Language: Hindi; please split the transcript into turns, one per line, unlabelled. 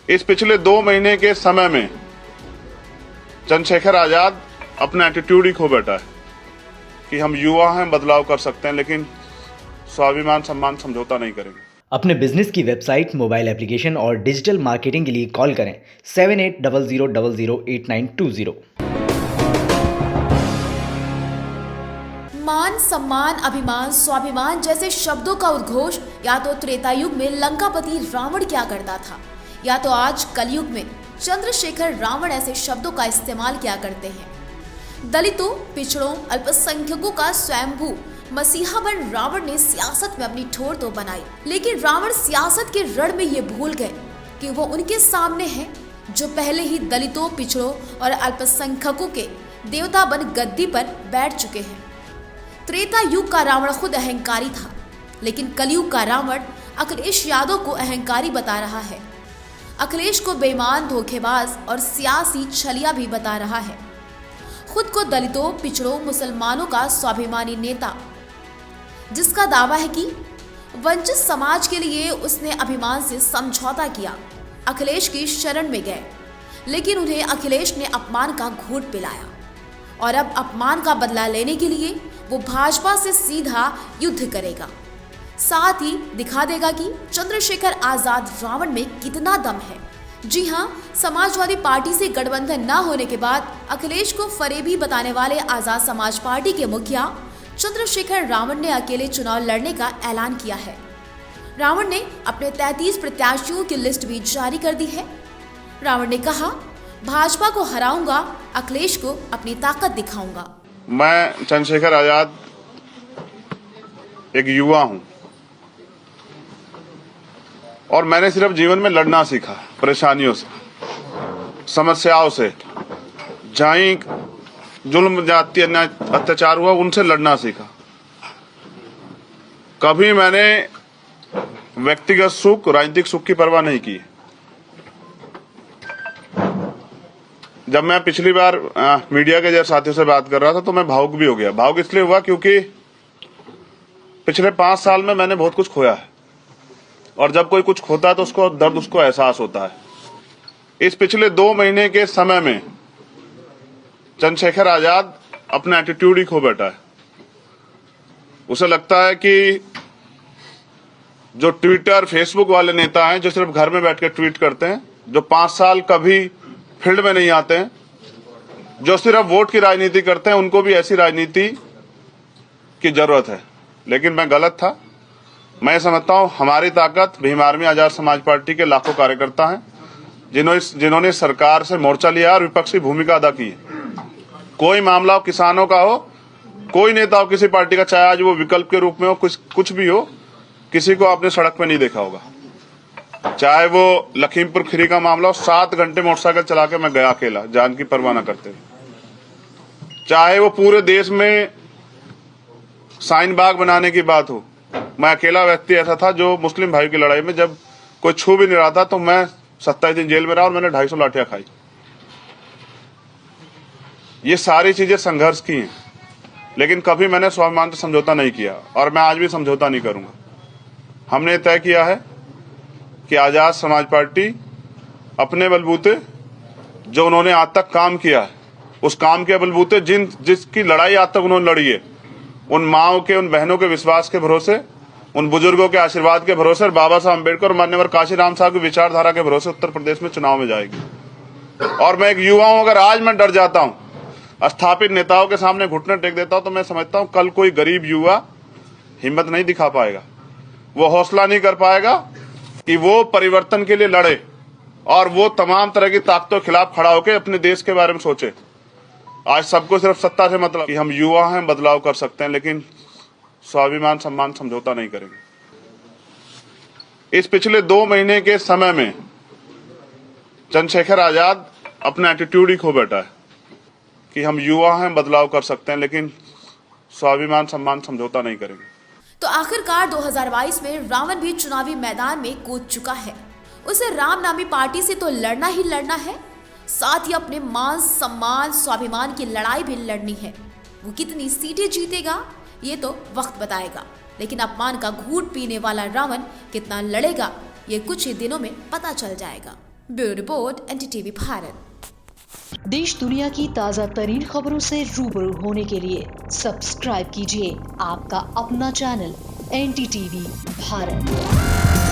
इस पिछले 2 महीने के समय में चंद्रशेखर आजाद अपना एटीट्यूड ही खो बैठा है कि हम युवा हैं, बदलाव कर सकते हैं, लेकिन स्वाभिमान सम्मान समझौता नहीं करेंगे।
अपने बिजनेस की वेबसाइट, मोबाइल एप्लीकेशन और डिजिटल मार्केटिंग के लिए कॉल करें 7800008920।
मान, सम्मान, अभिमान, स्वाभिमान जैसे शब्दों का उद्घोष या तो त्रेतायुग में लंकापति रावण क्या करता था, या तो आज कलयुग में चंद्रशेखर रावण ऐसे शब्दों का इस्तेमाल क्या करते हैं। दलितों, पिछड़ों, अल्पसंख्यकों का स्वयंभू मसीहा बन रावण ने सियासत में अपनी ठोर तो बनाई, लेकिन रावण सियासत के रण में ये भूल गए कि वो उनके सामने है जो पहले ही दलितों, पिछड़ों और अल्पसंख्यकों के देवता बन गद्दी पर बैठ चुके हैं। त्रेता युग का रावण खुद अहंकारी था, लेकिन कलयुग का रावण अखिलेश यादव को अहंकारी बता रहा है। अखिलेश को बेईमान, धोखेबाज और सियासी छलिया भी बता रहा है। खुद को दलितों, पिछड़ों, मुसलमानों का स्वाभिमानी नेता, जिसका दावा है कि वंचित समाज के लिए उसने अभिमान से समझौता किया, अखिलेश की शरण में गए, लेकिन उन्हें अखिलेश ने अपमान का घूंट पिलाया और अब अपमान का बदला लेने के लिए वो भाजपा से सीधा युद्ध करेगा। साथ ही दिखा देगा कि चंद्रशेखर आजाद रावण में कितना दम है। जी हां, समाजवादी पार्टी से गठबंधन न होने के बाद अखिलेश को फरेबी बताने वाले आजाद समाज पार्टी के मुखिया चंद्रशेखर रावण ने अकेले चुनाव लड़ने का ऐलान किया है। रावण ने अपने 33 प्रत्याशियों की लिस्ट भी जारी कर दी है। रावण ने कहा, भाजपा को हराऊंगा, अखिलेश को अपनी ताकत दिखाऊंगा।
मैं चंद्रशेखर आजाद एक युवा हूं और मैंने सिर्फ जीवन में लड़ना सीखा, परेशानियों से, समस्याओं से, जहां जुल्म, जाति, अन्याय, अत्याचार हुआ, उनसे लड़ना सीखा। कभी मैंने व्यक्तिगत सुख, राजनीतिक सुख की परवाह नहीं की। जब मैं पिछली बार मीडिया के जैसे साथियों से बात कर रहा था तो मैं भावुक भी हो गया। भावुक इसलिए हुआ क्योंकि पिछले 5 साल में मैंने बहुत कुछ खोया है, और जब कोई कुछ खोता है तो उसको दर्द, उसको एहसास होता है। इस पिछले 2 महीने के समय में चंद्रशेखर आजाद अपना एटीट्यूड ही खो बैठा है। उसे लगता है कि जो ट्विटर, फेसबुक वाले नेता हैं, जो सिर्फ घर में बैठ के ट्वीट करते हैं, जो 5 साल कभी फील्ड में नहीं आते हैं, जो सिर्फ वोट की राजनीति करते हैं, उनको भी ऐसी राजनीति की जरूरत है। लेकिन मैं गलत था। मैं समझता हूं हमारी ताकत भीम आर्मी आजाद समाज पार्टी के लाखों कार्यकर्ता हैं, जिन्होंने सरकार से मोर्चा लिया और विपक्षी भूमिका अदा की है। कोई मामला हो, किसानों का हो, कोई नेता हो किसी पार्टी का, चाहे आज वो विकल्प के रूप में हो, कुछ भी हो, किसी को आपने सड़क पे नहीं देखा होगा। चाहे वो लखीमपुर खीरी का मामला हो, 7 घंटे मोटरसाइकिल चला के मैं गया अकेला, जान की परवाह न करते हुए। चाहे वो पूरे देश में शाहीन बाग बनाने की बात हो, मैं अकेला व्यक्ति ऐसा था जो मुस्लिम भाई की लड़ाई में जब कोई छू भी नहीं रहा था तो मैं 27 दिन जेल में रहा और मैंने 250 लाठियां खाई। ये सारी चीजें संघर्ष की हैं, लेकिन कभी मैंने स्वाभिमान से समझौता नहीं किया और मैं आज भी समझौता नहीं करूंगा। हमने तय किया है कि आजाद समाज पार्टी अपने बलबूते, जो उन्होंने आज तक काम किया है, उस काम के बलबूते, जिसकी लड़ाई आज तक उन्होंने लड़ी है, उन माओ के, उन बहनों के विश्वास के भरोसे, उन बुजुर्गों के आशीर्वाद के भरोसे और बाबा साहब अम्बेडकर और मान्यवर काशीराम साहब की विचारधारा के भरोसे उत्तर प्रदेश में चुनाव में जाएगी। और मैं एक युवा हूं, अगर आज मैं डर जाता हूं, स्थापित नेताओं के सामने घुटने टेक देता हूं, तो मैं समझता हूं कल कोई गरीब युवा हिम्मत नहीं दिखा पाएगा, वो हौसला नहीं कर पाएगा कि वो परिवर्तन के लिए लड़े और वो तमाम तरह की ताकतों के खिलाफ खड़ा होकर अपने देश के बारे में सोचे। आज सबको सिर्फ सत्ता से मतलब कि हम युवा हैं, बदलाव कर सकते हैं, लेकिन स्वाभिमान सम्मान समझौता नहीं करेंगे। इस पिछले 2 महीने के समय में चंद्रशेखर आजाद अपना एटीट्यूड ही खो बैठा है कि हम युवा हैं, बदलाव कर सकते हैं, लेकिन स्वाभिमान सम्मान समझौता नहीं करेंगे।
तो आखिरकार 2022 में रावण भी चुनावी मैदान में कूद चुका है। उसे राम नामी पार्टी से तो लड़ना ही लड़ना है, साथ ही अपने मान, सम्मान, स्वाभिमान की लड़ाई भी लड़नी है। वो कितनी सीटें जीतेगा ये तो वक्त बताएगा, लेकिन अपमान का घूंट पीने वाला रावण कितना लड़ेगा ये कुछ ही दिनों में पता चल जाएगा। Bureau report NDTV Bharat.
देश दुनिया की ताज़ा तरीन खबरों से रूबरू होने के लिए सब्सक्राइब कीजिए आपका अपना चैनल एनडीटीवी भारत।